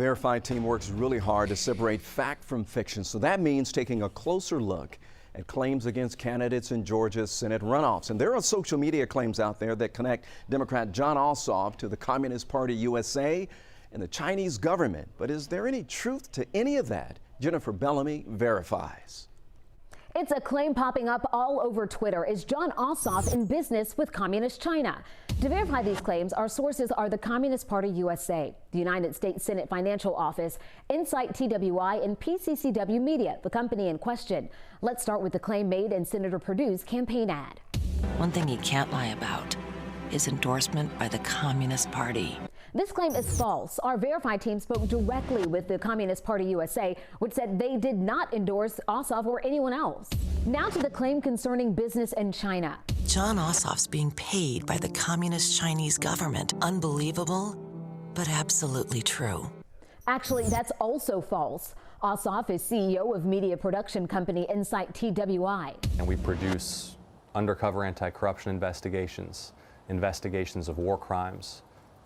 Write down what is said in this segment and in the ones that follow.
Verified team works really hard to separate fact from fiction, so that means taking a closer look at claims against candidates in Georgia's Senate runoffs. And there are social media claims out there that connect Democrat Jon Ossoff to the Communist Party USA and the Chinese government. But is there any truth to any of that? Jennifer Bellamy verifies. It's a claim popping up all over Twitter. Is Jon Ossoff in business with Communist China? To verify these claims, our sources are the Communist Party USA, the United States Senate Financial Office, Insight TWI, and PCCW Media, the company in question. Let's start with the claim made in Senator Perdue's campaign ad. One thing he can't lie about is endorsement by the Communist Party. This claim is false. Our verified team spoke directly with the Communist Party USA, which said they did not endorse Ossoff or anyone else. Now to the claim concerning business in China. Jon Ossoff's being paid by the Communist Chinese government. Unbelievable, but absolutely true. Actually, that's also false. Ossoff is CEO of media production company Insight TWI. And we produce undercover anti-corruption investigations, investigations of war crimes,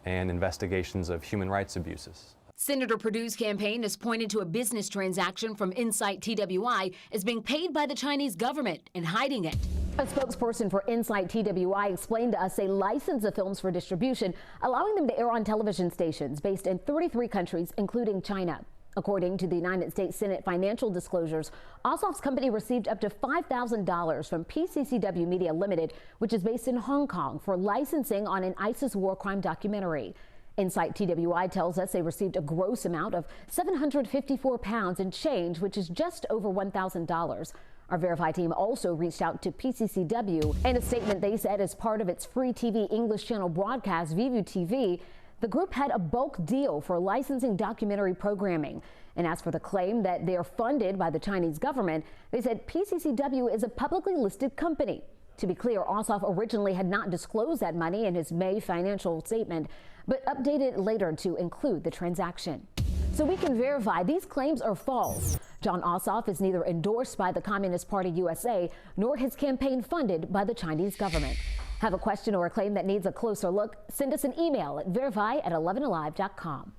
and investigations of human rights abuses. Senator Perdue's campaign has pointed to a business transaction from Insight TWI as being paid by the Chinese government and hiding it. A spokesperson for Insight TWI explained to us they license the films for distribution, allowing them to air on television stations based in 33 countries, including China. According to the United States Senate financial disclosures, Ossoff's company received up to $5,000 from PCCW Media Limited, which is based in Hong Kong, for licensing on an ISIS war crime documentary. Insight TWI tells us they received a gross amount of £754 and change, which is just over $1,000. Our verified team also reached out to PCCW. In a statement, they said as part of its free TV English channel broadcast, Vivu TV, the group had a bulk deal for licensing documentary programming. And as for the claim that they are funded by the Chinese government, they said PCCW is a publicly listed company. To be clear, Ossoff originally had not disclosed that money in his May financial statement, but updated later to include the transaction. So we can verify these claims are false. Jon Ossoff is neither endorsed by the Communist Party USA nor his campaign funded by the Chinese government. Have a question or a claim that needs a closer look? Send us an email at verify@11alive.com.